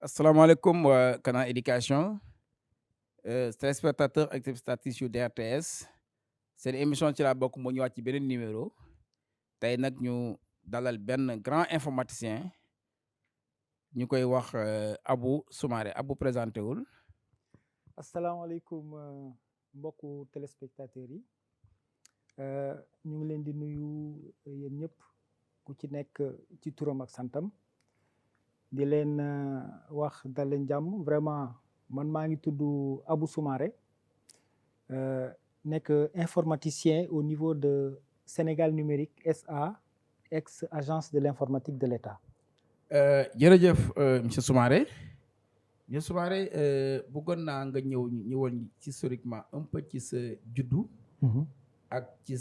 asalaamaaleykum waa Canal Éducation téléspectateur ak téléspectatrices yu DRTS seen émission ci laa bokk moo ñëwaat ci beneen numéro tey nag ñu dalal benn grand informaticien ñu koy wax Abou Soumaré Abou présenté wul. asalaamaaleykum mbokku téléspectateurs yi ñu ngi leen di nuyu yéen ñëpp ku ci nekk ci turam ak santam di leen wax dal leen jàmm vraiment man maa ngi tudd Abou Soumaré nekk informaticien au niveau de Sénégal Numérique SA ex agence de l'informatique de l'État. jërëjëf monsieur Soumaré. Monsieur Soumaré bëggoon naa nga ñëwoon ci historiquement un peu ci sa juddu. ak ci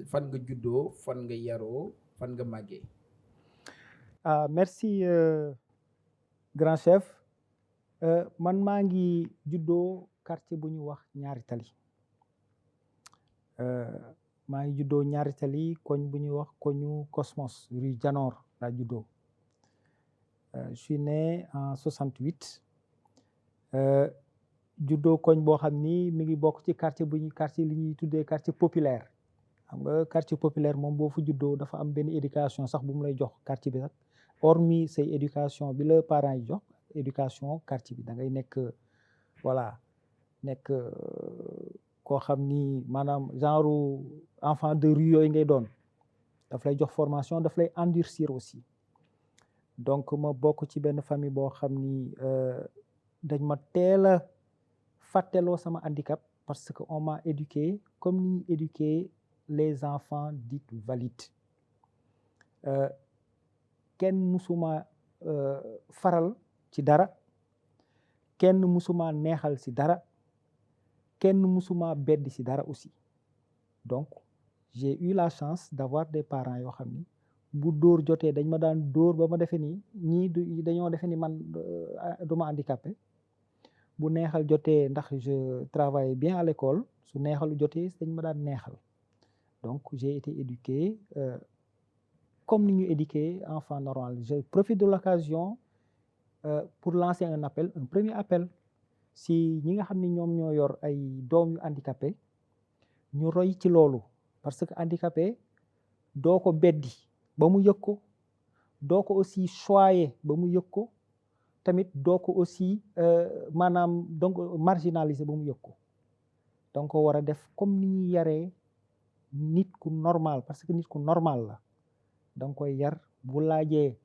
fan nga juddoo fan nga yaroo fan nga màggee. Merci grand chef man maa ngi juddoo quartier bu ñu wax Ñaari Tali maa ngi juddoo Ñaari Tali koñ bu ñuy wax koñu Cosmos rue Janor laa juddoo je suis né en 68 juddoo koñ boo xam ni mi ngi bokk ci quartier li ñuy tuddee quartier populaire xam nga quartier populaire moom boo fa juddoo dafa am benn éducation sax bu mu lay jox quartier bi sax hormis say éducation bi la parents yi jox éducation quartier bi da ngay nekk voilà nekk koo xam ni maanaam genre enfant de rue yooyu ngay doon daf lay jox formation daf lay endurcir aussi donc ma bokk ci benn famille boo xam ni dañ ma teel a fàtteloo sama handicap parce que on m'a éduqué comme ni éduqué les enfants dits valides kenn musuma faral ci dara kenn musuma neexal ci dara kenn musuma beddi ci dara aussi donc j'ai eu la chance d'avoir des parents yoo xam ni bu dóor jotee dañ ma daan dóor ba ma defee ni ñii dañoo defee ni man duma handicapé bu neexal jotee ndax je travaillais bien à l'école su neexalu jotee dañ ma daan neexal donc j'ai été éduqué comme ni ñu éduqué enfant normal. Je profite de l'occasion pour lancer un premier appel si ñi nga xam ni ñoom ñoo yor ay doom yu handicapé ñu roy ci loolu parce que handicapé doo ko beddi ba mu yëg ko doo ko aussi choyer ba mu yëg ko tamit doo ko aussi maanaam donc marginaliser ba mu yëg ko donc war a def comme ni ñuy yaree nit ku normal parce que nit ku normal la danga koy yar bu laajee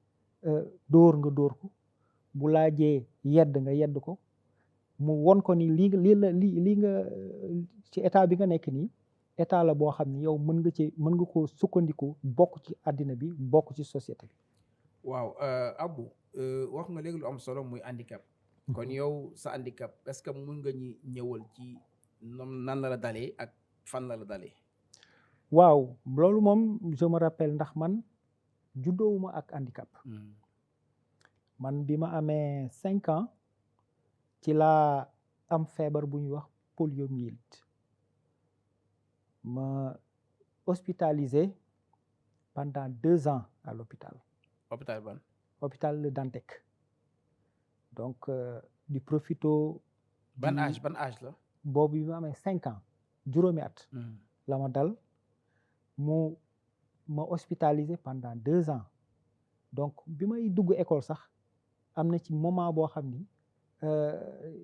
dóor nga dóor ko bu laajee yedd nga yedd ko mu won ko ni lii nga ci état bi nga nekk nii état la boo xam ni yow mën nga ko sukkandiku bokk ci àddina bi bokk ci société bi. waaw Abou wax nga léegi lu am solo muy handicap. kon yow sa handicap est-ce que mun nga ñu ñëwal ci nan la dalee ak fan la dalee. waaw loolu moom je me rappelle ndax man juddoowuma ak handicap. man bi ma amee 5 ans ci laa am feebar bu ñuy wax poliomyélite ma hospitalisé pendant 2 ans à l'hôpital. hôpital ban. hôpital Le Dantec donc di profito. ban âge la. boobu bi ma amee 5 ans juróomi at. la ma dal ma hospitalisé pendant 2 ans donc bi may dugg école sax am na ci moment boo xam ni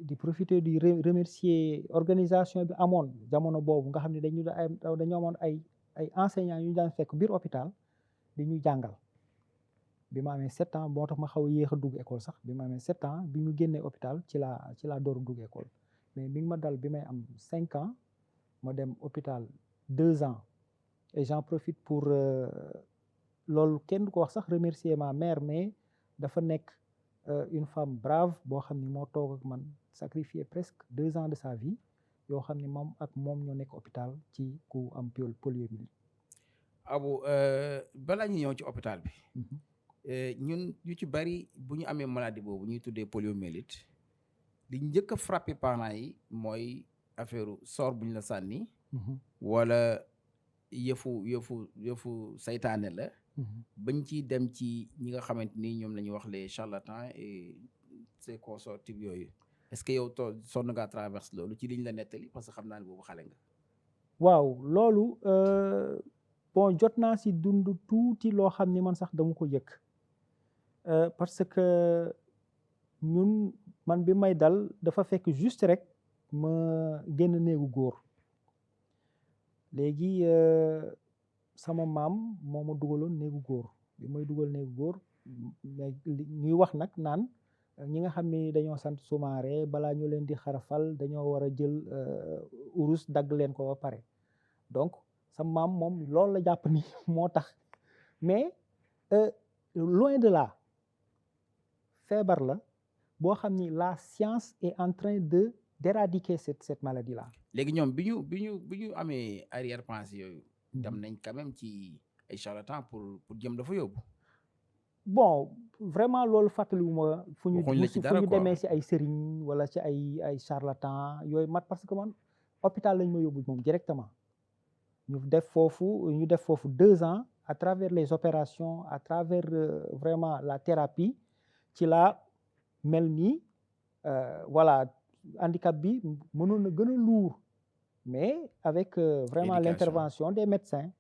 di profiter di remercier organisation bi amoon jamono boobu nga xam ne dañu amoon ay enseignants yu ñu daan fekk biir hôpital di ñu jàngal bi ma amee 7 ans moo tax ma xaw a yéex a dugg école sax bi ma amee 7 ans bi ñu génnee hôpital ci laa door a dugg école mais mi ngi ma dal bi may am 5 ans ma dem hôpital 2 ans et j'en profite pour loolu kenn du ko wax sax remercier ma mère mais dafa nekk une femme brave boo xam ni moo toog ak man sacrifier presque 2 ans de sa vie yoo xam ni moom ñoo nekk hôpital ci ku am poliomyélite. Abou balaa ñu ñëw ci hôpital bi. ñun ñu ci bari bu ñu amee maladie boobu ñuy tuddee poliomyélite li njëkk a frappé parents yi mooy affaire sort bu ñu la sànni. wala yëfu saytaane la bañ ci dem ci ñi nga xamante ni ñoom la ñuy wax les charlatans et ces consorts yooyu est-ce que yow sonn nga traverse loolu ci liñ la nettali parce que xam naa ne boobu xale nga. waaw loolu bon jot naa si dund tuuti loo xam ni man sax dama ko yëg parce que ñun man bi may dal dafa fekk juste rek ma génn néegu góor léegi sama maam moo ma dugaloon néegu góor bi may dugal néegu góor mais ñuy wax nag naan ñi nga xam ni dañoo sant Soumaré balaa ñu leen di xarafal dañoo war a jël urus dagg leen ko ba pare donc sama maam moom loolu la jàpp ni moo tax mais loin de là feebar la boo xam ni la science est en train d'éradiquer cette maladie là. léegi ñoom bi ñu amee arrière-pensée yooyu. dem nañ quand même ci ay charlatans pour jëm dafa yóbbu. bon vraiment loolu fàttaliwuma fu ñu demee si ay sëriñ wala ci ay charlatan yooyu parce que man hôpital lañ ma yóbbu moom directement ñu def foofu 2 ans à travers les opérations à travers vraiment la thérapie ci la mel nii voilà handicap bi mënoon na gën a lourd mais avec vraiment l'intervention des médecins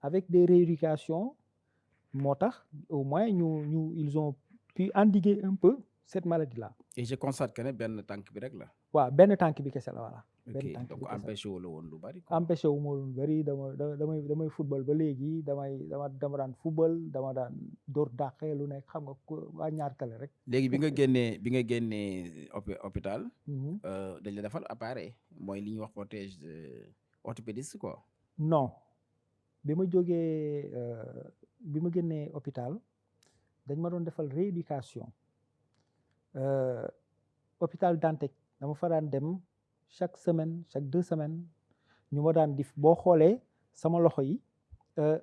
avec des rééducations moo tax au moins ils ont pu endiguer un peu cette maladie là. et je constate que ne benn tànk bi rek la. waaw benn tànk bi kese la voilà. benn tànk donc empêché wu la woon lu bari. empêché wu ma lu bari damay football ba léegi dama daan football dama daan dóor dàqee lu nekk xam nga waa ñaar tale rek. léegi bi nga génnee hôpital. dañ la defal appareil mooy li ñuy wax protège orthopédiste quoi. non bi ma jógee bi ma génnee hôpital dañ ma doon defal rééducation hôpital Dantec dama fa daan dem chaque semaine chaque 2 semaines ñu ma daan dif boo xoolee sama loxo yi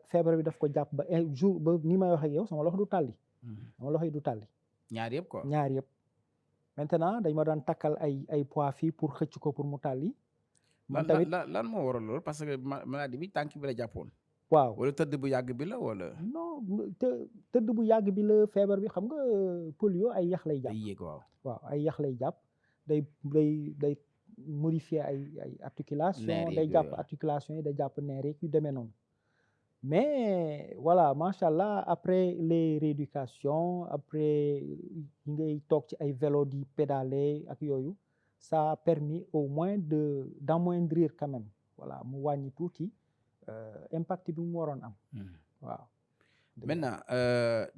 feebar bi daf ko jàpp ba jour ba ni may wax ak yow sama loxo du tàlli. sama loxo yi du tàlli. ñaar yëpp quoi ñaar yëpp. maintenant dañ ma daan takkal ay poids fii pour xëcc ko pour mu tàlli. man tamit lan moo waral loolu parce que maladie bi tànk bi la jàppoon. waaw wala tëdd bu yàgg bi la wala. non tëdd bu yàgg bi la feebar bi xam nga polio ay yax lay jàpp. day yéeg waaw ay yax lay jàpp day modifier ay articulation day jàpp articulation yi day jàpp neer yi yu demee noonu mais voilà macha allah après les rééducations après ngay toog ci ay vélo di pédaler ak yooyu ça a permis au moins d'amoindrir quand même voilà mu wàññi tuuti impact bi mu waroon am. waaw. maintenant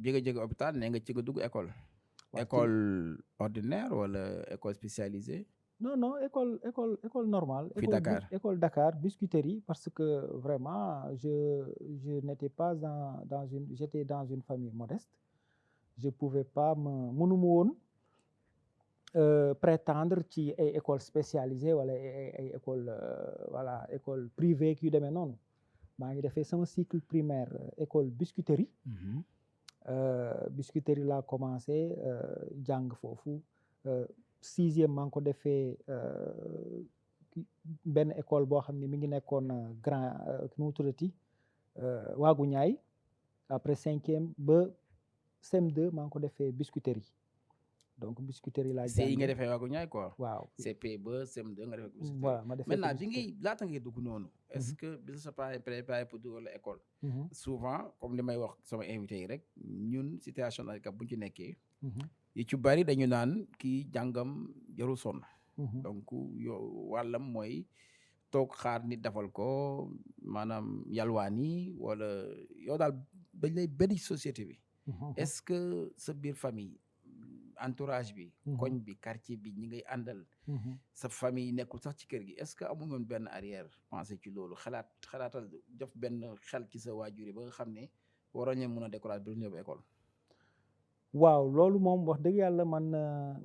bi nga jóge hôpital nee nga ci nga dugg école. école ordinaire wala école spécialisée. non école normale. Puis Dakar. École Dakar Biscuiterie parce que vraiment je n'étais pas j'étais dans une famille modeste je pouvais pas mënuma woon prétendre ci ay école spécialisée wala ay école voilà école privée yu demee noonu maa ngi defee sama cycle primaire école Biscuiterie. Biscuiterie laa commencé jàng foofu 6e maa ngi ko defee benn école boo xam ne mi ngi nekkoon grand nu mu tuddati waagu ñaay après 5e ba CM2 maa ngi ko defee Biscuiterie donc Biscuiterie laa jàng yi nga defee waagu ñaay quoi. waaw CP ba CM2 nga defee Biscuiterie. voilà ma defee maintenant bi ngay laata ngay dugg noonu. est-ce que bi sa pare préparé pour dugal école. souvent comme li may wax sama invité yi rek ñun situation handicap bu ñu ci nekkee. yi ci bari dañu naan kii jàngam jarul sonn. donc yow wàllam mooy toog xaar nit defal ko maanaam yalwaani wala yow daal dañ lay bëri société bi. est-ce que sa biir famille entourage bi. koñ bi quartier bi ñi ngay àndal. sa famille nekkul sax ci kër gi est-ce que amu ngeen benn arrière pensée ci loolu xalaatal def benn xel ci sa waajur yi ba nga xam ne waroon nañ mën a décourager ba ñu yóbbu école. waaw loolu moom wax dëgg yàlla man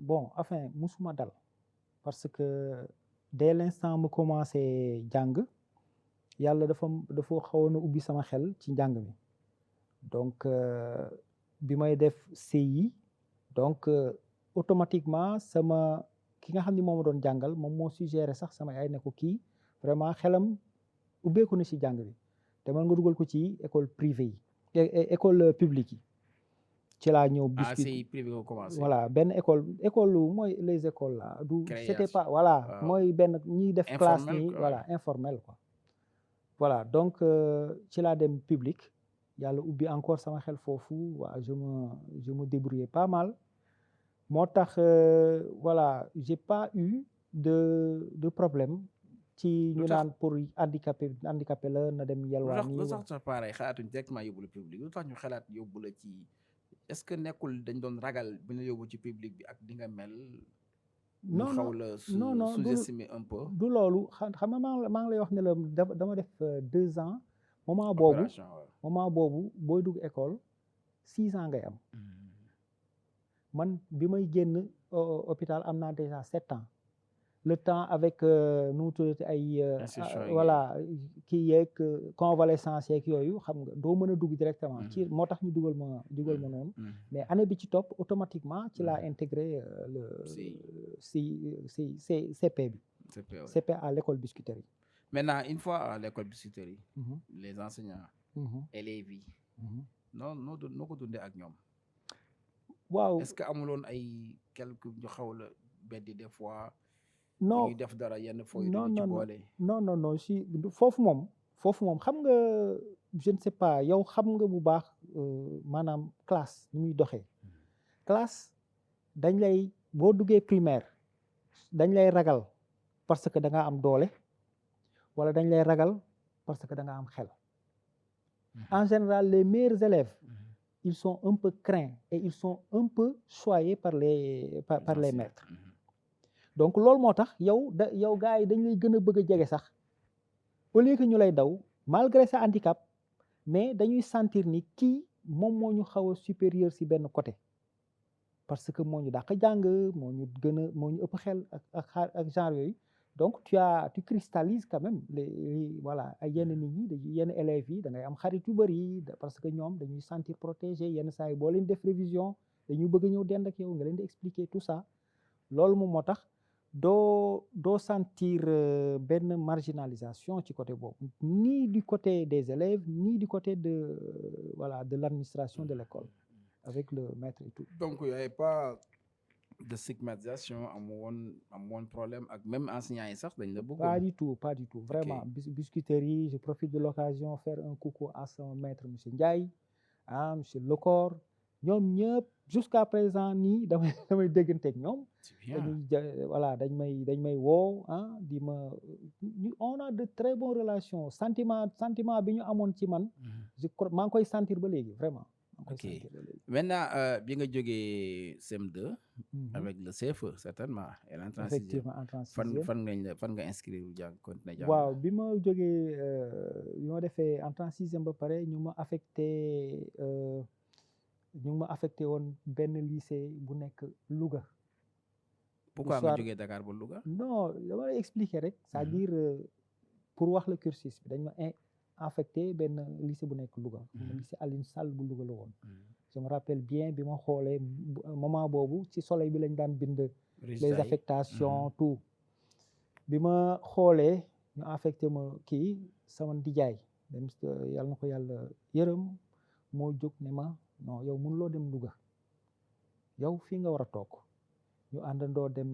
bon enfin musuma dal parce que dès l'instant ma commencé jàng yàlla dafa xawoon a ubbi sama xel ci njàng mi donc bi may def CI donc automatiquement ki nga xam ne moo ma doon jàngal moom moo suggéré sax sama yaay ne ko kii vraiment xelam ubbeeku na ci jàng bi te mën nga dugal ko ci école privée yi école publique yi ci laa ñëw si privé nga commencé. voilà benn école mooy les écoles là du c'était pas voilà mooy benn ñiy def classe nii voilà informel quoi voilà donc ci laa dem public yàlla ubbi encore sama xel foofu waa je me débrouillais pas mal moo tax voilà j'ai pas eu de problème ci ñu naan pour handicapé la na dem yelwaani lu tax sax pareil xalaatuñ directement yóbbu la public lu tax ñu xalaat yóbbu la ci est-ce que nekkul dañ doon ragal bu ñu yóbbu ci public bi ak di nga mel non xaw la sous-estimer un peu du loolu xam nga maa ngi lay wax ne la dama def 2 ans moment boobu booy dugg école 6 ans ngay am man bi may génn hôpital am naa déjà 7 ans le temps avec nu mu tuddati ay voilà kii yeeg convalescence yeeg yooyu xam nga doo mën a dugg directement ci moo tax ñu dugal ma noonu mais année bi ci topp automatiquement ci laa intégré le CP bi CP à l'école Biscuiterie. Maintenant une fois à l'école Biscuiterie les enseignants élèves yi noo ko dundee ak ñoom waaw est-ce que amuloon ay quelque ñu xaw la beddi des fois non ñuy def dara yenn fooy ci boole non si foofu moom xam nga je ne sais pas yow xam nga bu baax maanaam classe ni muy doxee classe dañ lay boo duggee primaire dañ lay ragal parce que da nga am doole wala dañ lay ragal parce que da nga am xel en général les meilleurs élèves ils sont un peu craints et ils sont un peu choyés par les maîtres donc loolu moo tax yow gars yi dañ lay gën a bëgg a jege sax au lieu que ñu lay daw malgré sa handicap mais dañuy sentir ni kii moom moo ñu xaw a supérieur si benn côté parce que moo ñu dàq jàng moo ñu ëpp xel ak genre yooyu donc tu cristallises quand même voilà ay yenn nit ñi yenn élèves yi da ngay am xarit yu bëri parce que ñoom dañuy sentir protégé yenn saa yi boo leen def révision dañuy bëgg ñëw dend ak yow nga leen di expliquer tout ça loolu moom moo tax doo sentir benn marginalisation ci côté boobu ni du côté des élèves ni du côté de l'administration de l'école avec le maître et tout. Donc il y avait pas de stigmatisation am woon problème ak même enseignants yi sax dañ la bëgg. pas du tout vraiment. Biscuiterie je profite de l'occasion faire un coucou à son maître monsieur Ndiaye monsieur Lecor ñoom ñëpp jusqu'à présent nii damay dégganteeg ñoom. voilà dañ may woo di ma on a de très bonnes relations sentiment bi ñu amoon ci man. je crois maa ngi koy sentir ba léegi vraiment. ok maintenant bi nga jógee CM2. avec le CFE certainement. effectivement entrée en sixième fan nga inscrire jàng continuer jàng. waaw bi ma jógee bi ma defee entrée en sixième ba pare ñu ma affecté woon benn lycée bu nekk Louga. pourquoi nga jógee Dakar ba Louga. non dama lay expliquer rek c'est-à-dire pour wax le cursus bi dañ ma affecté benn lycée bu nekk Louga. lycée Aline Sall bu Louga la woon. je me rappelle bien bi ma xoolee moment boobu ci soleil bi lañ daan bind. les affectations tout. bi ma xoolee ñu affecté ma kii sama ndijaay dem yàlla na ko yàlla yërëm moo jóg ne ma non yow mënuloo dem Louga yow fii nga war a toog ñu àndandoo dem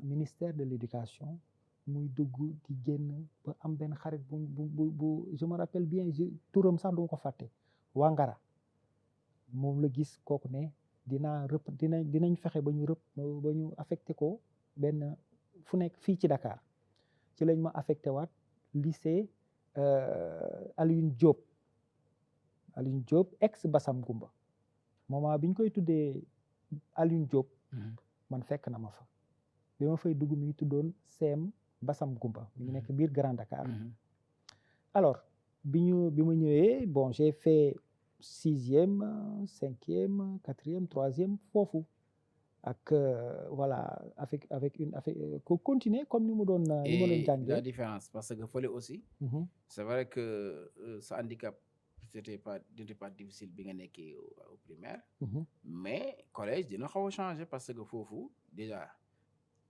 ministère de l'éducation. muy dugg di génn ba am benn xarit bu je me rappelle bien turam sax duma ko fàtte Wangara moom la gis kooku ne dinañ fexe ba ñu affecté ko benn fu nekk fii ci Dakar ci lañ ma affecté waat lycée Alioune Diop ex Bassam Goumba moment bi ñu koy tuddee Alioune Diop man fekk na ma fa bi ma fay dugg mi ngi tuddoon CM Bassam Goumba mi ngi nekk biir Grand Dakar. alors bi ma ñëwee bon j'ai fait 6e 5e 4e 3e foofu ak voilà avec une ko continuer comme ni mu doon jàngee. La différence parce que fële aussi. c'est vrai que sa handicap n'était pas difficile bi nga nekkee au primaire. mais collège dina xaw a changer parce que foofu déjà.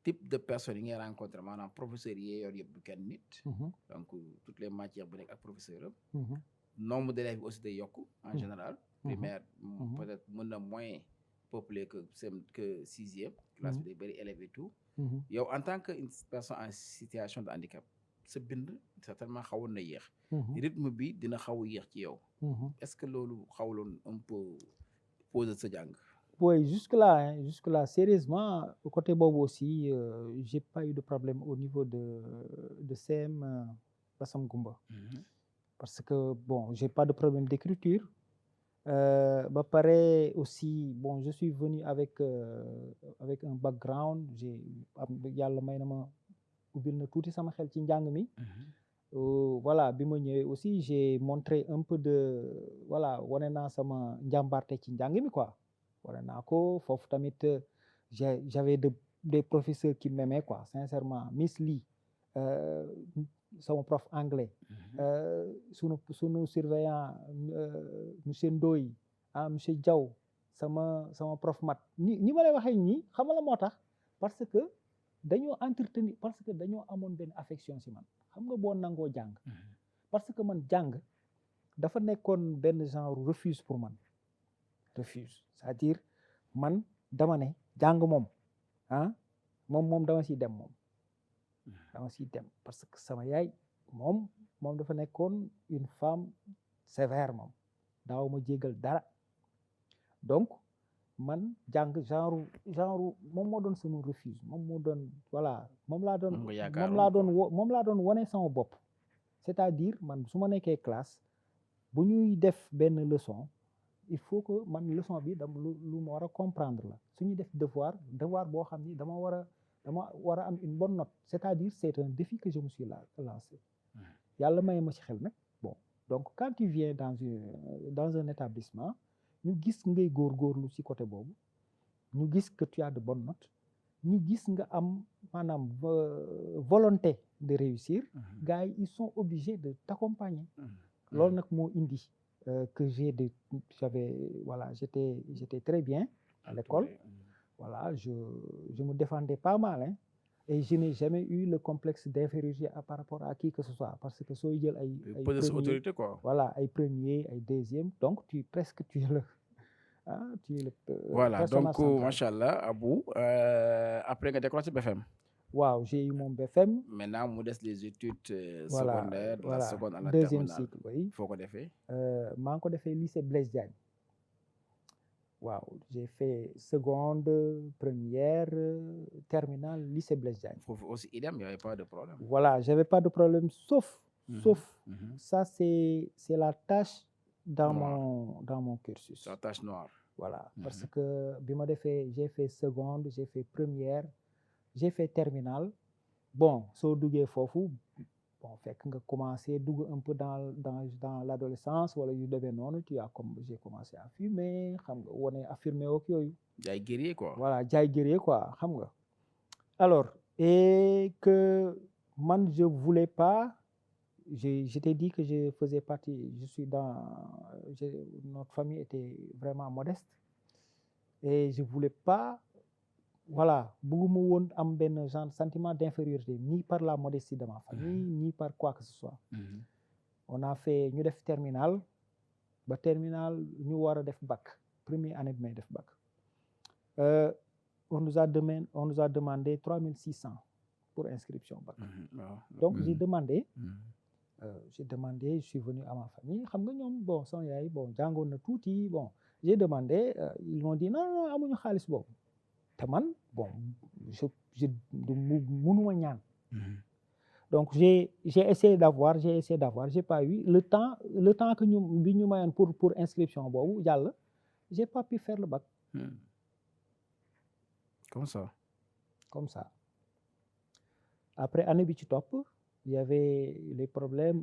type de personnes yi ngay rencontré maanaam professeurs yi yor yëpp du kenn nit. donc toutes les matières bu nekk ak professeur am. nombre d'élèves aussi day yokk en général. primaire peut-être mën na moins peuplé que sixième. classe bi day bëri élèves et tout. yow en tant que une personne en situation de handicap sa bind certainement xawoon na yéex. rythme bi dina xaw a yéex ci yow. est-ce que loolu xawloon un peu poser sa jàng. Oui, jusque-là, sérieusement, côté boobu aussi, j'ai pas eu de problème au niveau de CM Bassam Goumba. Parce que, bon, j'ai pas de problème d'écriture. Ba pare aussi, bon, je suis venu avec un background, yàlla may na ma ubbil na tuuti sama xel ci njàng mi. Voilà, bi ma ñëwee aussi, j'ai montré un peu voilà, wane naa sama njàmbarte ci njàng mi, quoi. Wane naa ko foofu tamit j'avais des professeurs qui m'aimaient, quoi, sincèrement. Miss Lee, sama prof anglais, sunu surveillant monsieur Ndoye, monsieur Diaw, sama prof mat ni ma lay waxee ñii xam nga la moo tax parce que dañoo entretenir, parce que dañoo amoon benn affection si man. Xam nga boo nangoo jàng parce que man jàng dafa nekkoon benn genre refuse pour man, refuse, c'est-à-dire man dama ne jàng moom moom dama siy dem parce que sama yaay moom dafa nekkoon une femme sévère moom daaw ma jégal dara donc man jàng genre moom moo doon sama refuse, moom moo doon voilà moom laa doon wane sama bopp. C'est-à-dire man su ma nekkee classe bu ñuy def benn leçon il faut que man leçon bi lu ma war a comprendre la su ñuy def devoir boo xam ni dama war a am une bonne note, c'est-à-dire c'est un défi que je me suis lancé. Yàlla may ma ci xel nag bon donc quand tu viens dans un établissement ñu gis ngay góorgóorlu ci côté boobu ñu gis que tu as de bonnes notes ñu gis nga am maanaam volonté de réussir, gars yi ils sont obligés de t'accompagner. Loolu nag moo indi que j'étais très bien à l'école. Voilà, je me défendais pas mal, et je n'ai jamais eu le complexe d'infériorité par rapport à qui que ce soit, parce que sooy jël ay autorité, quoi. Voilà, ay premier, ay deuxième, donc tu es le voilà, donc machallah Abou, après nga décroché BFM. Waaw, j'ai eu mon BFM. Maintenant mu des les études secondaires, la seconde à la deuxième terminale. cycle, oui. Foo ko defee. Maa ngi ko defee lycée Blaise Diagne. Waaw, j'ai fait seconde, première, terminale, lycée Blaise Diagne. Foofu aussi idem, il n'y avait pas de problème. Voilà, j'avais pas de problème, sauf ça c'est la tâche dans mon cursus. La tâche noire. Voilà, parce que bi ma defee j'ai fait seconde, j'ai fait première, j'ai fait terminale. Bon, soo duggee foofu bon fekk nga commencé dugg un peu dans l'adolescence wala yu demee noonu j'ai commencé à fumer, xam nga wone affirmer ak yooyu. Jaay guerrier, quoi. Voilà, jaay guerrier, quoi, xam nga. Alors, et que man je voulais pas, je t'ai dit que je faisais partie, notre famille était vraiment modeste et je voulais pas, voilà, bëgguma woon am benn genre sentiment d'infériorité ni par la modestie de ma famille ni par quoi que ce soit. On a fait ñu def terminale ba terminale ñu war a def bac, première année bi may def bac. On nous a demandé 3600 pour inscription bac. Donc j'ai demandé, je suis venu à ma famille, xam nga ñoom bon sama yaay bon jàngoon na tuuti, bon j'ai demandé, ils m'ont dit non amuñu xaalis boobu te man bon je mënuma ñaan. Donc j'ai essayé d'avoir, j'ai pas eu le temps que bi ñu mayoon pour inscription boobu yàlla, j'ai pas pu faire le bac. Comme ça. Après année bi ci topp, il y avait les problèmes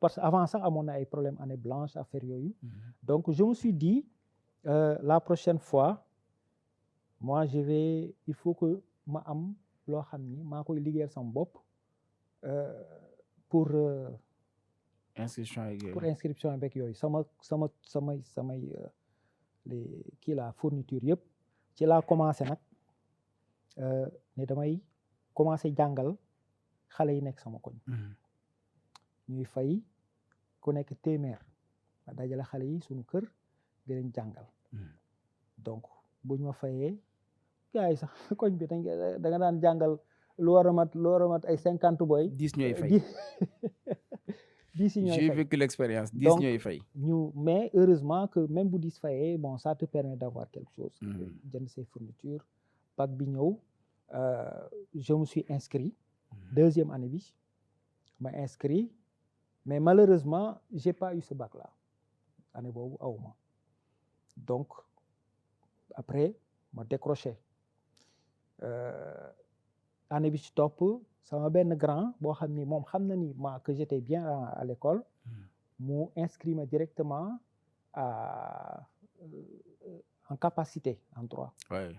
parce que avant ça amoon na ay problèmes année blanche affaire yooyu. Donc je me suis dit la prochaine fois moi il faut que ma am loo xam ni maa koy liggéeyal sama bopp pour inscription avec yooyu samay les kii la fourniture yëpp ci laa commencé nag ne damay commencer jàngal xale yi nekk sama koñ ñuy fay ku nekk téeméer ma dajale xale yi suñu kër di leen jàngal donc buñ ma fayee gars yi sax koñ bi da nga daan jàngal lu war a mat ay 50 boy 10 ñooy fay 10 yi ñooy j'ai fay vécu l'expérience 10 Donc, ñooy fay mais heureusement que même bu 10 fayee bon ça te permet d'avoir quelque chose jënd say fournitures bac bi ñëw je me suis inscrit deuxième année bi ma inscrit mais malheureusement j'ai pas eu ce bac là année boobu awma donc après ma décroché année bi ci topp sama benn grand boo xam ni moom xam na ni que j'étais bien à l'école mu inscrit ma directement en capacité en droit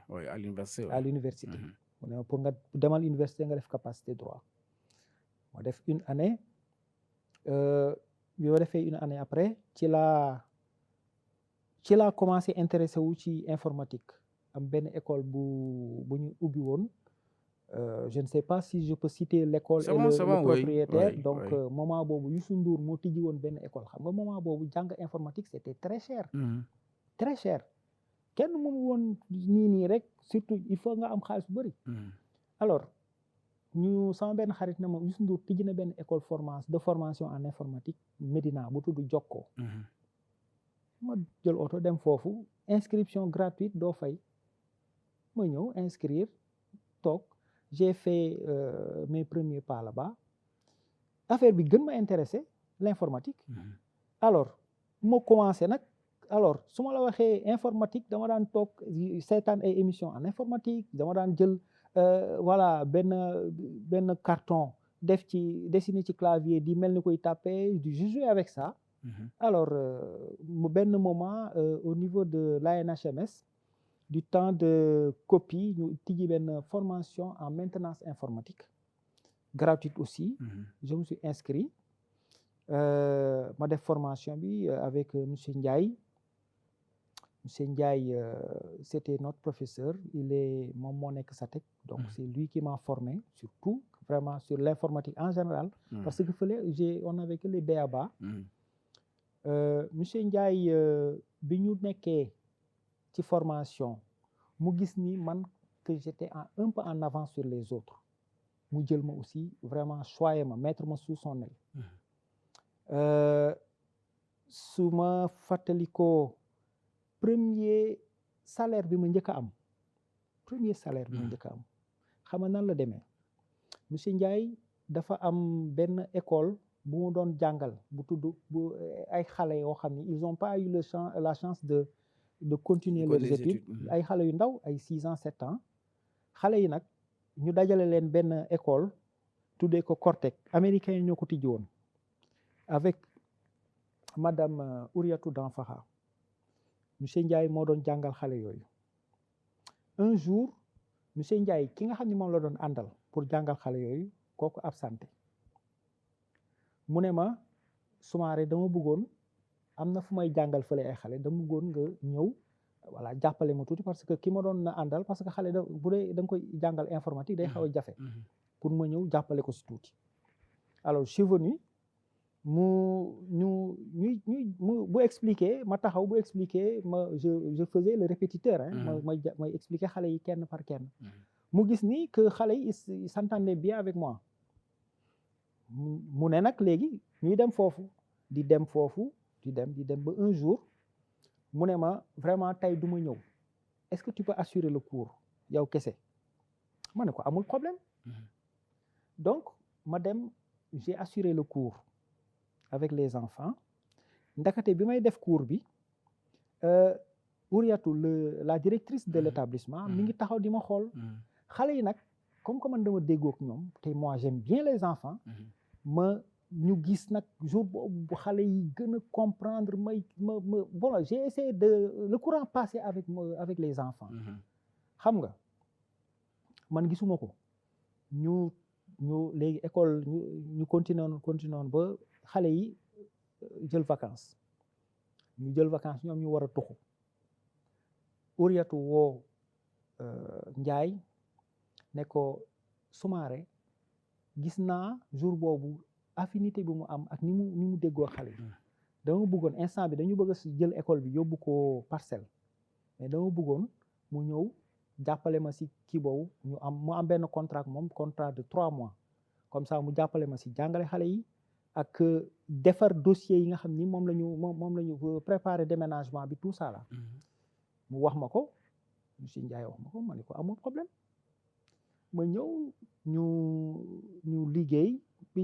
oui à l'université à l'université mu ne pour nga demal université nga def capacité droit ma def une année bi ma defee une année après ci laa commencé intéressé wu ci informatique am benn école bu ñu ubbi woon je ne sais pas si je peux citer l'école et le propriétaire donc moment boobu Youssou Ndour moo tijji woon benn école xam nga moment boobu jàng informatique c'était très cher très cher kenn mënu woon nii rek surtout il faut nga am xaalis bu bëri alors ñu sama benn xarit na ma Youssou Ndour tijji na benn école de formation en informatique Médina bu tudd Jokko ma jël oto dem foofu inscription gratuite doo fay ma ñëw inscrire toog j'ai fait mes premiers pas là-bas affaire bi gën ma intéressé l'informatique alors ma commencé nag alors su ma la waxee informatique dama daan toog seetaan ay émissions en informatique dama daan jël voilà benn carton def ci dessiner ci clavier di mel ni koy taper je jouais avec ça alors benn moment au niveau de l'ANHMS du temps de copie ñu tijji benn formation en maintenance informatique gratuite aussi je me suis inscrit ma def formation bi avec monsieur Ndiaye c'était notre professeur moom moo nekk SATEC donc c'est lui qui m'a formé surtout vraiment sur l'informatique en général parce que fële on avait que les BABA monsieur Ndiaye bi ñu nekkee ci formation mu gis ni man que j'étais un peu en avance sur les autres mu jël ma aussi vraiment choyé ma mettre ma sous son aile su ma fàttalikoo premier salaire bi ma njëkk a am xam nga nan la demee monsieur Ndiaye dafa am benn école bu mu doon jàngal bu tudd ay xale yoo xam ni ils ont pas eu la chance de continuer leurs études ay xale yu ndaw ay 6 ans 7 ans xale yi nag ñu dajale leen benn école tuddee ko Cortec américains yi ñoo ko tijji woon avec madame Ouriatou Danfaha monsieur Ndiaye moo doon jàngal xale yooyu un jour monsieur Ndiaye ki nga xam ne moom la doon àndal pour jàngal xale yooyu kooku absenté mu ne ma Soumaré dama bëggoon am na fu may jàngal fële ay xale dama bëggoon nga ñëw voilà jàppale ma tuuti parce que ki ma doon na àndal parce que xale bu dee da nga koy jàngal informatique day xaw a jafe pour ma ñëw jàppale ko si tuuti alors je suis venu bu expliquer ma taxaw bu expliquer je faisais le répétiteur may expliquer xale yi kenn par kenn mu gis ni que xale yi ils s'entendaient bien avec moi mu ne nag léegi ñuy dem foofu di dem ba un jour mu ne ma vraiment tey du ma ñëw est-ce que tu peux assurer le cours yow kese ma ne ko amul problème donc ma dem j'ai assuré le cours avec les enfants ndakate bi may def cours bi Ouriatou la directrice de l'établissement mi ngi taxaw di ma xool xale yi nag comme que man dama déggook ñoom te moi j'aime bien les enfants ñu gis nag jour boobu xale yi gën a comprendre bon j'ai essayé de le courant passé avec les enfants xam nga man gisuma ko ñu léegi école ñu continué ba xale yi jël vacances ñoom ñu war a tuxu Ouriatou woo Ndiaye ne ko Soumaré gis naa jour boobu affinité bi mu am ak ni mu déggoo xale yi dama bëggoon instant bi dañu bëgg a jël école bi yóbbu ko Parcelles mais dama bëggoon mu ñëw jàppale ma si kii boobu mu am benn contrat moom contrat de 3 mois comme ça mu jàppale ma si jàngale xale yi ak defar dossier yi nga xam ni moom la ñu préparer déménagement bi tout ça là mu wax ma ko monsieur Ndiaye wax ma ko ma ne ko amul problème ma ñëw ñu liggéey bi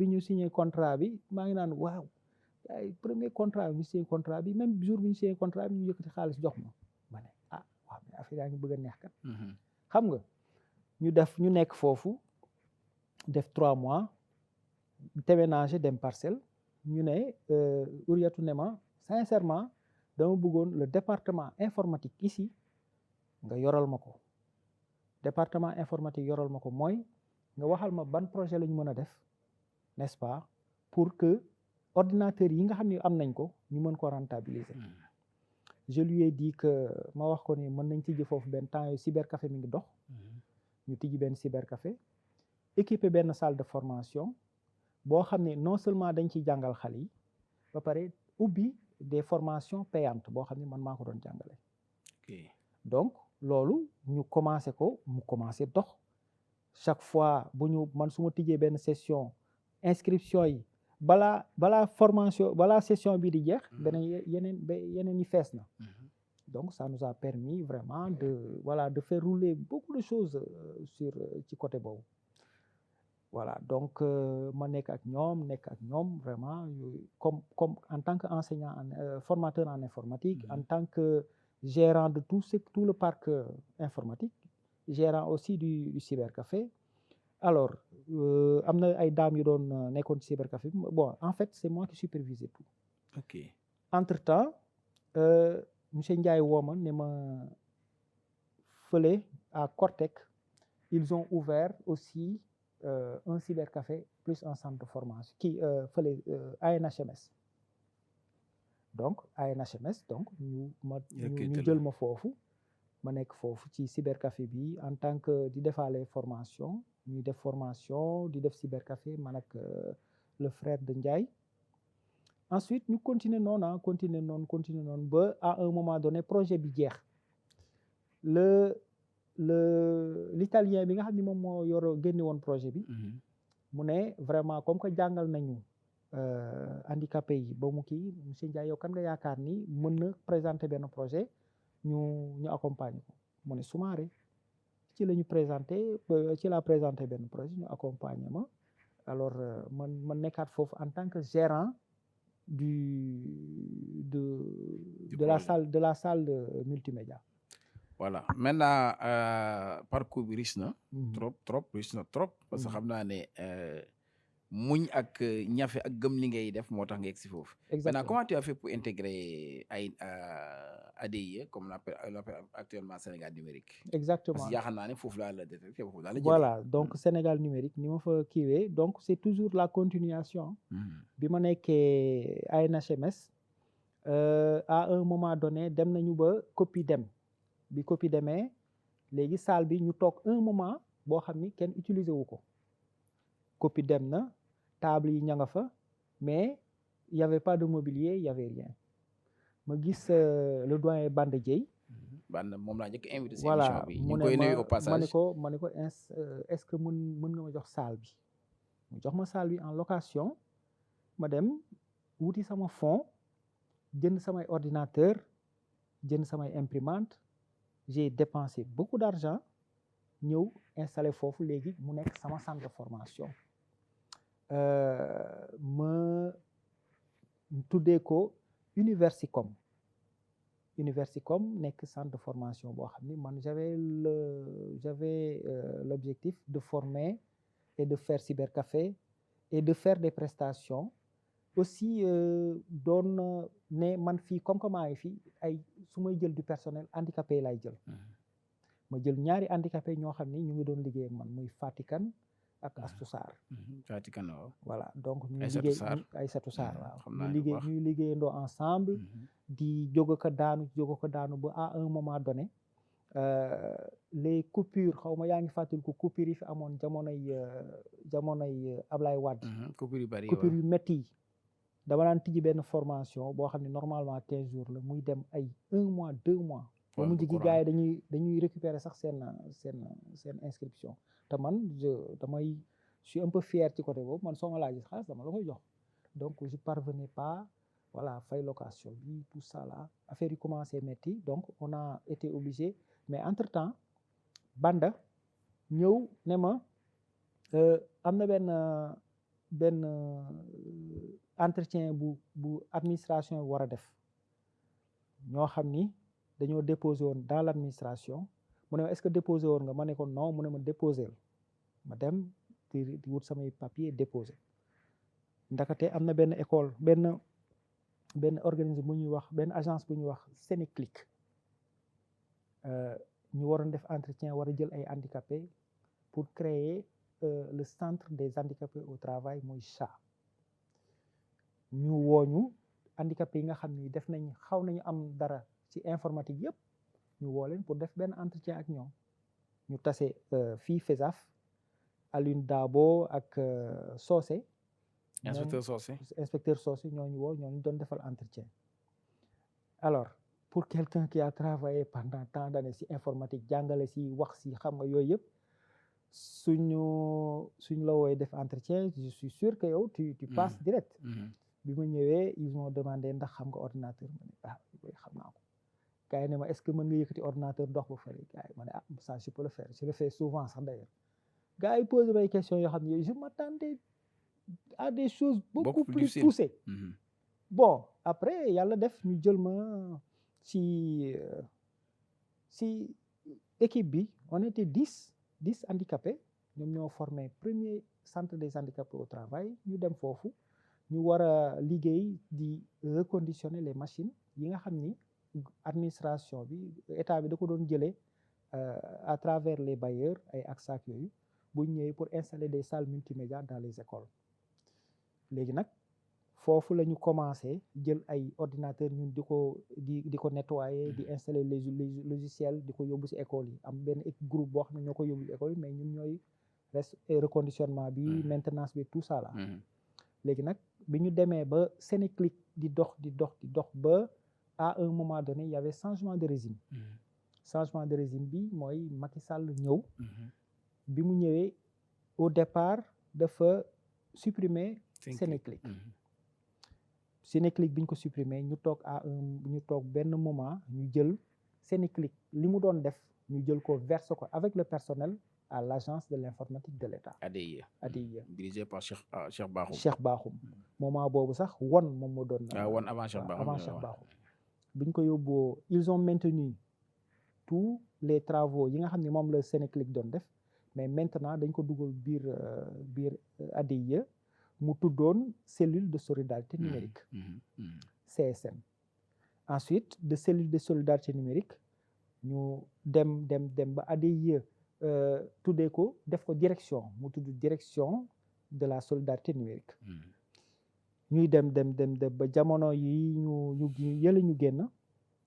ñu signé contrat bi maa ngi naan waaw ay premier contrat bi ñu signé contrat bi même jour bi ñu signé contrat bi ñu yëkkati xaalis jox ma ne ah waaw mais affaire yaa ngi bëgg a neex kat xam nga ñu nekk foofu def 3 mois déménager dem Parcelles ñu ne Ouriatou ne ma sincèrement dama bëggoon le département informatique ici nga yoral ma ko département informatique yoral ma ko mooy nga waxal ma ban projet la ñu mën a def n'est-ce pas pour que ordinateur yi nga xam ne am nañ ko ñu mën ko rentabiliser je lui ai dit que ma wax ko ni mën nañ tijji foofu benn temps yooyu cybercafé mi ngi dox ñu tijji benn cybercafé équiper benn salle de formation boo xam ne non seulement dañ ciy jàngal xale yi ba pare ubbi des formations payantes boo xam ne man maa ko doon jàngale donc loolu ñu commencé ko mu commencé dox chaque fois man su ma tijjee benn session inscription yi balaa formation balaa session bi di jeex yeneen yi fees na donc ça nous a permis vraiment de faire rouler beaucoup de choses ci côté boobu voilà donc ma nekk ak ñoom vraiment comme en tant que enseignant formateur en informatique en tant que gérant de tout le parc informatique gérant aussi du cybercafé alors am na ay dames yu doon nekkoon ci cybercafé bi bon en fait c'est moi qui supervisais tout ok entre-temps monsieur Ndiaye wooma ne ma fële à Cortec ils ont ouvert aussi un cybercafé plus un centre de formation kii fële ANHMS donc ANHMS donc ñu jël ma foofu ma nekk foofu ci cybercafé bi en tant que di defaale formation ñuy def formation di def cybercafé man ak le frère de Ndiaye ensuite ñu continuer noonu ba à un moment donné projet bi jeex l'italien bi nga xam ne moom moo génne woon projet bi mu ne vraiment comme que jàngal nañu handicapé yi ba mu kii monsieur Ndiaye yow kan nga yaakaar ni mën na présenter benn projet ñu accompagner ko mu ne Soumaré ci la présenté benn projet ñu accompagner ma alors man nekkaat foofu en tant que gérant de la salle de multimédia. Voilà maintenant parcours bi riche na trop parce que xam naa ne muñ ak ñafe ak gëm li ngay def moo tax nga yegg si foofu. Maintenant comment tu as fait pour intégrer ADIE comme on l'appelle actuellement Sénégal numérique. Exactement parce que yaakaar naa ne foofu laa la détecté foofu laa la jëlee. Voilà donc Sénégal numérique ni ma fa kiiwee donc c'est toujours la continuation. bi ma nekkee ANHMS à un moment donné dem nañu ba copie dem. bi copie demee léegi salle bi ñu toog un moment boo xam ni kenn utiliser wu ko copie dem na table yi ña nga fa mais il y avait pas de mobilier il y avait rien ma gis le doyen Banda Dieye. Banda moom laa njëkk invité ci voilà émission bi ñu koy nuyu au passage ma ne ko est-ce que mën nga ma jox salle bi mu jox ma salle bi en location ma dem wuti sama fond jënd samay ordinateur jënd samay imprimante j'ai dépensé beaucoup d'argent ñëw installé foofu léegi mu nekk sama centre de formation ma tuddee ko Universicom nekk centre de formation boo xam ni man j'avais l'objectif de former et de faire cybercafé et de faire des prestations aussi doon ne man fii comme que maa ngi fii ay su may jël du personnel handicapé lay jël ma jël ñaari handicapé ñoo xam ni ñu ngi doon liggéey ak man muy Fatikan ak Astou Sarr Fatikan waaw voilà donc ñu liggéey Aïssatou Sarr waaw ñuy liggéeyandoo ensemble di jóg ko daanu ba à un moment donné les coupures xaw ma yaa ngi fàttali ko coupures yi fi amoon jamonoy Ablaye Wade. coupures yu bari coupures yu métti yi dama daan tijji benn formation boo xam ne normalement 15 jours la muy dem ay 1 mois 2 mois. ba mujj gi gars yi dañuy récupérer sax seen inscription te man je suis un peu fier ci côté boobu man soo ma laajee xaalis dama la koy jox donc je parvenais pas voilà fay location bi tout ça là affaire yi commencé métti donc on a été obligé mais entre temps Banda ñëw ne ma am na benn entretien bu administration war a def ñoo xam ni dañoo déposé woon dans l' administration mu ne ma est-ce que déposé woon nga ma ne ko non mu ne ma déposé ma dem di wut samay papier déposé ndakate am na benn école benn organisme bu ñuy wax benn agence bu ñuy wax Sénéclic ñu waroon def entretien war a jël ay handicapés pour créer le centre des handicapés au travail mooy CHA ñu wooñu handicapés yi nga xam ni def nañ xaw nañu am dara ci informatique yëpp ñu woo leen pour def benn entretien ak ñoom ñu tase fii FESAF Alioune Dabo ak Socé inspecteur Socé ñooñu woo ñooñu doon defal entretien alors pour quelqu'un qui a travaillé pendant tant d'années ci informatique jàngale ci wax ci xam nga yooyu yëpp suñ la wooyee def entretien je suis sûr que yow tu passes direct bi ma ñëwee ils m'ont demandé ndax xam nga ordinateur ma ne xam naa ko gars yi ne ma est-ce que mën nga yëkkati ordinateur dox ba fële gars yi ma ne ça je peux le faire je le fais souvent sax d'ailleurs gars yi posé may questions yoo xam ne je m'attendais à des choses beaucoup plus poussées bon après yàlla def ñu jël ma ci équipe bi on était 10 handicapés ñoom ñoo formé premier centre des handicapés au travail ñu dem foofu ñu war a liggéey di reconditionner les machines yi nga xam ni administration bi état bi da ko doon jëlee à travers les bailleurs ay ACSAC yooyu bu ñëwee pour installer des salles multimédia dans les écoles léegi nag foofu la ñu commencé jël ay ordinateurs ñun di ko nettoyer di installer les logiciels di ko yóbbu ci école yi am benn groupe boo xam ne ñoo ko yóbbu ci école yi mais ñun ñooy reconditionnement bi maintenance bi tout ça là léegi nag bi ñu demee ba Sénéclic di dox ba à un moment donné il y avait changement de régime changement de régime bi mooy Macky Sall ñëw bi mu ñëwee au départ dafa supprimer Sénéclic Sénéclic bi ñu ko supprimer ñu toog benn moment ñu jël Sénéclic li mu doon def ñu jël ko verse ko avec le personnel à l'agence de l'informatique de l'État ADIE dirigé par Cheikh Bakhoum moment boobu sax moom moo doon won avant Cheikh Bakhoum bi ñu ko yóbboo ils ont maintenu tous les travaux yi nga xam ne moom la Sénéclic doon def mais maintenant dañ ko dugal biir ADIE mu tuddoon cellule de solidarité numérique CSN ensuite de cellule de solidarité numérique ñu dem ba ADIE tuddee ko def ko direction mu tudd direction de la solidarité numérique ñuy dem ba jamono yi ñu yële ñu génn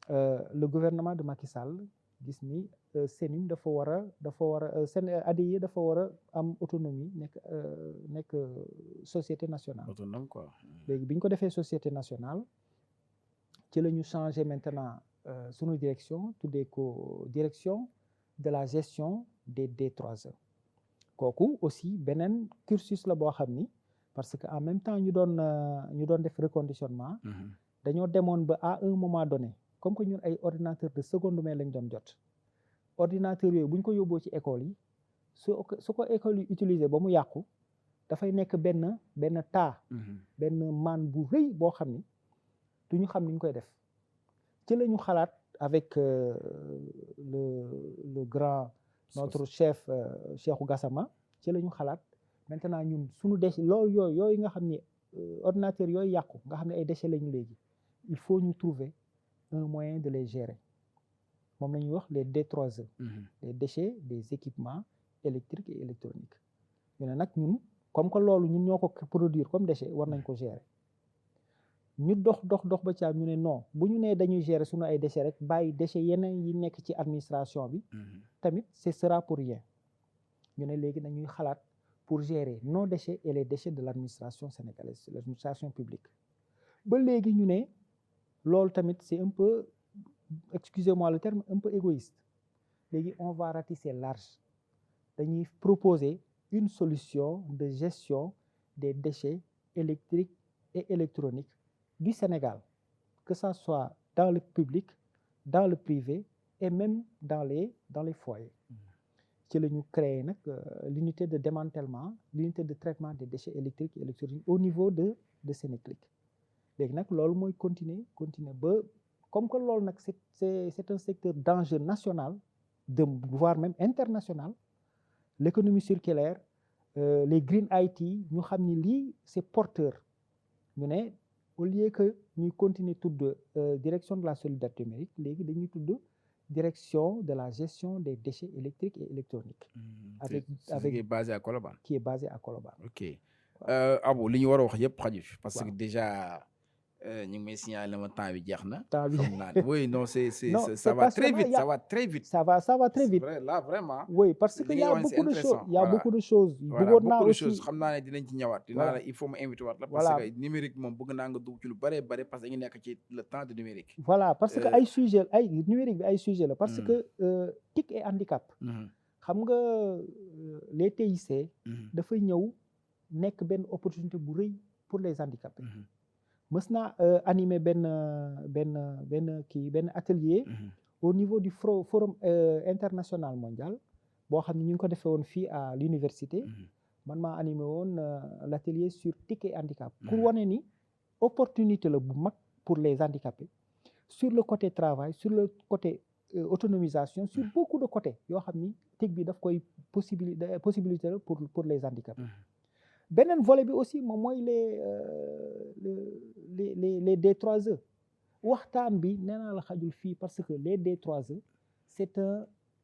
le gouvernement de Macky Sall gis ni CENUM dafa war a ADIE dafa war a am autonomie nekk société nationale autonome quoi léegi bi ñu ko defee société nationale ci la ñu changé maintenant sunu direction tuddee ko direction de la gestion des D3E kooku aussi beneen cursus la boo xam ni parce que en même temps ñu doon def reconditionnement dañoo demoon ba à un moment donné comme que ñun ay ordinateur de seconde main lañ doon jot ordinateur yooyu bu ñu ko yóbboo ci école yi su ko école yi utiliser ba mu yàqu dafay nekk benn taa benn maan bu rëy boo xam ni du ñu xam ni ñu koy def ci la ñu xalaat avec le grand notre chef Cheikhou Gassama ci la ñu xalaat maintenant ñun suñu déchet loolu yooyu nga xam ni ordinateur yooyu yàqu nga xam ne ay déchets lañu léegi il faut ñu trouver un moyen de les gérer moom la ñuy wax les D3E les déchets des équipements électriques et électroniques ñu ne nag ñun comme que loolu ñun ñoo ko produire comme déchet war nañ ko gérer ñu dox ba caab ñu ne non bu ñu nee dañuy gérer suñu ay déchets rek bàyyi déchets yeneen yi nekk ci administration bi tamit ce sera pour rien ñu ne léegi dañuy xalaat pour gérer nos déchets et les déchets de l'administration sénégalaise, l'administration publique ba léegi ñu ne loolu tamit c'est un peu, excusez-moi le terme, un peu égoïste léegi on va ratisser large dañuy proposer une solution de gestion des déchets électriques et électroniques du Sénégal, que ça soit dans le public, dans le privé et même dans les foyers. ci la ñu créer nag l'unité de démantèlement, l'unité de traitement des déchets électriques et électroniques au niveau de Sénéclic. léegi nag loolu mooy continuer ba comme que loolu nag c'est un secteur d'enjeu national, voire même international, l'économie circulaire, les green IT ñu xam ni lii c'est porteur ñu ne au lieu que ñuy continuer tudd direction de la solidarité numérique léegi dañuy tudd direction de la gestion des déchets électriques et électroniques. avec qui est basé à Colobane. Qui est basé à Colobane. Ok Abou li ñu war a wax yëpp xaju parce que déjà ñu ngi may signaler ma temps bi jeex na. temps bi oui non non, ça va très vite, ça va très vite. ça va très vite. Vrai, là vraiment. oui parce que y a beaucoup de choses. Il y a beaucoup de choses. bëggoon naa aussi xam naa ne dinañ ci ñëwaat. dinaa la il faut mu inviter waat la. parce que numérique moom bëgg naa nga dugg ci lu bare bare parce que dañu nekk ci le temps de numérique. voilà parce que ay sujet numérique bi ay sujet la parce que TIC et handicap. xam nga les TIC. dafay ñëw nekk benn opportunité bu rëy pour les handicapés. mës naa animer benn atelier au niveau du forum international mondial boo xam ne ñu ngi ko defee woon fii à l'université man maa animé woon l'atelier sur TIC et handicap pour wane ni opportunité la bu mag pour les handicapés sur le côté travail, sur le côté autonomisation, sur beaucoup de côtés yoo xam ni TIC bi daf koy possibilité la pour les handicapés. beneen volet bi aussi moom mooy les D3E waxtaan bi nee naa la xajul fii parce que les D3E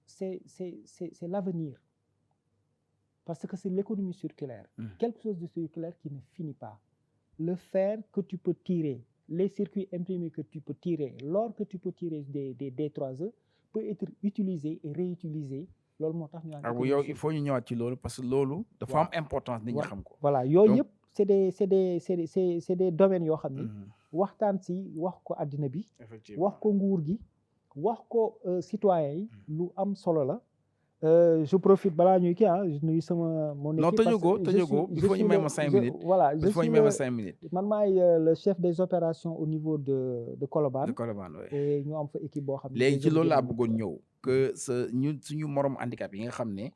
c'est l'avenir parce que c'est l'économie circulaire. Quelque chose de circulaire qui ne finit pas. Le fer que tu peux tirer, les circuits imprimés que tu peux tirer, l'or que tu peux tirer des D3E peut être utilisé et réutilisé. loolu moo tax ñu naan yow il faut ñu ñëwaat ci loolu parce que loolu dafa am importance nit ñi xam ko. voilà yooyu yëpp c'est des domaines yoo xam ni waxtaan si wax ko àddina bi wax ko nguur gi wax ko citoyens yi lu am solo la. Je profite balaa ñuy kii nuyu sama mon équipe. non tëjoo ko il faut ñu may ma 5 minutes. voilà il faut ñu may ma 5 minutes. man maay le chef des opérations au niveau de Colobane. de Colobane oui. et ñu am fa équipe boo xam ne. léegi ci loolu laa bëggoon ñëw. que suñu morom handicap yi nga xam ne.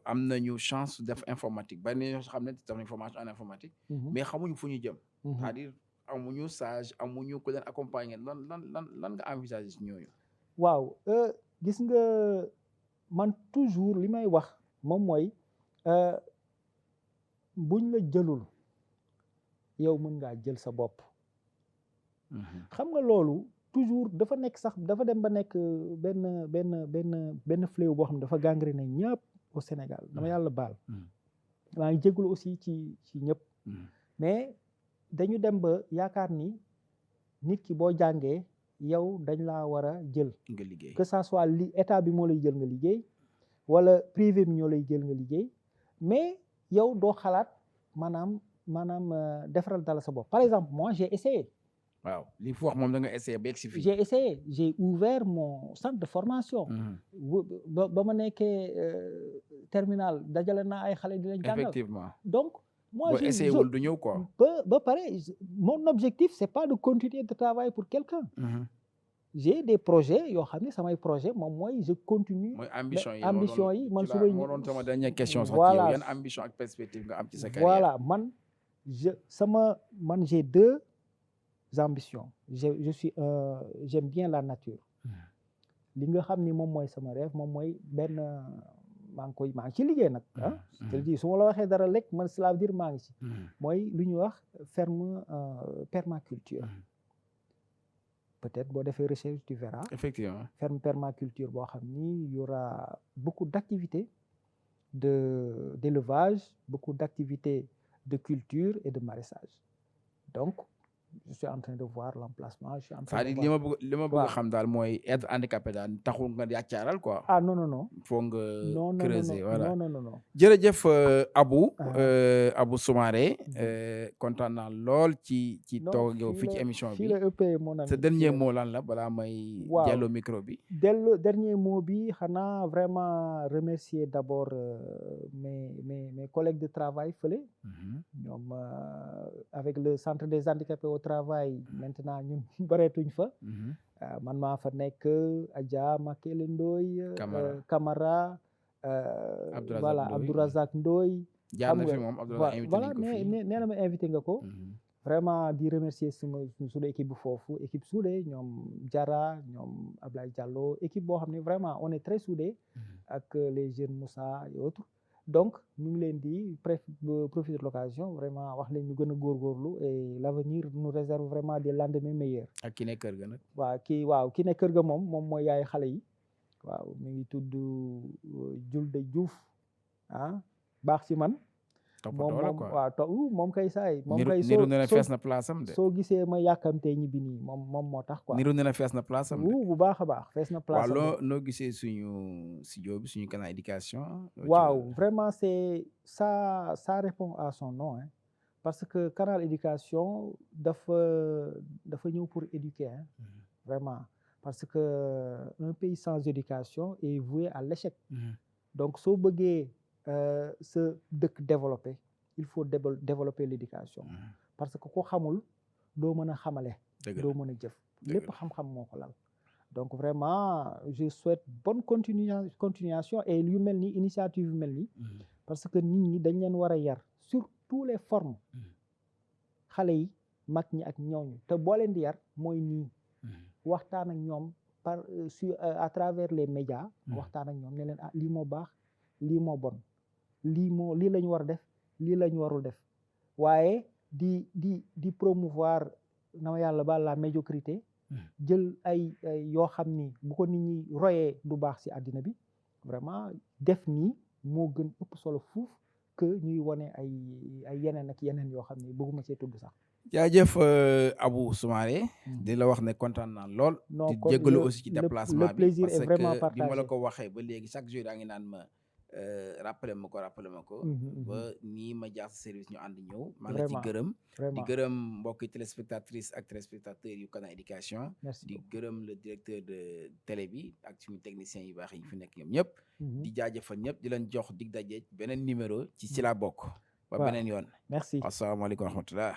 am nañu chance def informatique bari na ñoo xam ne def formation en informatique. mais xamuñu fu ñu jëm. c'est-à-dire amuñu sage amuñu ku leen accompagner lan nga envisager ci ñooñu. waaw gis nga. man toujours li may wax moom mooy buñ la jëlul yow mën ngaa jël sa bopp. xam nga loolu toujours dafa nekk sax dafa dem ba nekk benn fléau boo xam ne dafa gangréné ñëpp au Sénégal dama yàlla baal. maa ngi jégalu aussi ci ñëpp. mais dañu dem ba yaakaar ni nit ki boo jàngee. yow dañ laa war a jël nga liggéey que ça soit état bi moo lay jël nga liggéey wala privé bi ñoo lay jël nga liggéey mais yow doo xalaat maanaam defaral dala sa bopp par exemple moi j'ai essayé. waaw li fi wax moom da nga essayé ba egsi fii. j'ai essayé j'ai ouvert mon centre de formation. ba ma nekkee terminal dajale naa ay xale di leen jàngal. effectivement donc. moi boo essayé wul du ñëw quoi. ba pare mon objectif c'est pas de continuer de travailler pour quelqu'un. j'ai des projets yoo xam ne samay projet moom mooy je continue. mooy ambition yi man su may moo doon sama dernière question sax voilà yow yan ambition ak perspective nga am ci sa carrière. voilà man j'ai deux ambitions je suis j'aime bien la nature. li nga xam ni moom mooy sama rêve moom mooy benn. maa ngi ci liggéey nag su ma la waxee dara lekk man cela veut dire maa ngi ci mooy lu ñuy wax ferme permaculture peut-être boo defee recherche tu verras effectivement ferme permaculture boo xam ni y aura beaucoup d'activités d'élevage beaucoup d'activités de culture et de maraîchage donc je suis en train de voir l'emplacement, je suis en train de c'est-à-dire voir. li ma bëgg a xam daal mooy être handicapé daal taxul nga yàccaaral quoi. Ah non, non, non. Faut nga Non, non, creuser non, voilà. non, non, non, non. jërëjëf Abou. Ah. Abou Soumaré. kontaan naa lool ci Non, toog ak yow fii ci émission fii bi. la ëppee mon ami. sa dernier mot lan la balaa may. Waaw. delloo micro bi. Dernier mot bi xanaa vraiment remercier d'abord mes collègues de travail fële. ñoom avec le centre des handicapés au travail maintenant ñun bareetuñ fa. man maa fa nekk Adja Makele Ndoye. Camara. voilà Abdourazak Ndoye. jaar na fi moom Abdourazak invité nañ ko fii nee na ma invité nga ko. vraiment di remercier suñu équipe bu foofu équipe soudée ñoom Diarra ñoom Ablaye Diallo équipe boo xam ne vraiment on est très soudés ak les jeunes Moussa et autres donc ñu ngi leen di profiter de l'occasion vraiment wax leen ñu gën a góorgóorlu et l'avenir nous réserve vraiment des lendemains meilleurs. ak ki nekk kër ga nag. waaw ki nekk kër ga moom mooy yaay xale yi waaw mi ngi tudd Julde Diouf baax ci man. moom kay saay moom kay niru ne na fees na place am de. soo gisee ma yàkkamtee ñibbi nii moom moo tax quoi. niru ne na fees na place am de. bu baax a baax fees na place am de. waaw noo gisee suñu studio bi suñu canal éducation. waaw vraiment ça répond à son nom parce que canal éducation dafa ñëw pour éduquer vraiment parce que un pays sans éducation est voué à l'échec. donc soo bëggee sa dëkk développé il faut développer l'éducation parce que ko xamul doo mën a xamale doo mën a jëf lépp xam-xam moo ko lal donc vraiment je souhaite bonne continuation et yu mel ni initiative yu mel ni parce que nit ñi dañ leen war a yar sur tous les formes xale yi mag ñi ak ñooñu te boo leen di yar mooy nii waxtaan ak ñoom à travers les médias waxtaan ak ñoom ne leen lii moo baax lii moo bon lii la ñu war a def lii la ñu warul def waaye di promouvoir na ma yàlla baal la médiocrité jël ay yoo xam ni bu ko nit ñi royee du baax ci àddina bi vraiment def nii moo gën ëpp solo fuuf que ñuy wone ay yeneen ak yeneen yoo xam ni bëgguma see tudd sax. jaajëf Abou Soumaré di la wax ne kontaan naa lool. di jégalu aussi ci déplacement bi parce que bi ma la ko waxee ba léegi chaque jour daa ngi naan ma. rappelé ma ko ba nii ma jaar service ñu ànd ñëw maa ngi ci gërëm di gërëm mbokki téléspectatrices ak téléspectateurs yu Canal Éducation di gërëm le directeur de télé bi ak suñu techniciens yu baax yi fi nekk ñoom ñëpp di jaajëfal ñëpp di leen jox dig daje beneen numéro ci la bokk ba beneen yoon merci asalaamaaleykum wa rahmatullah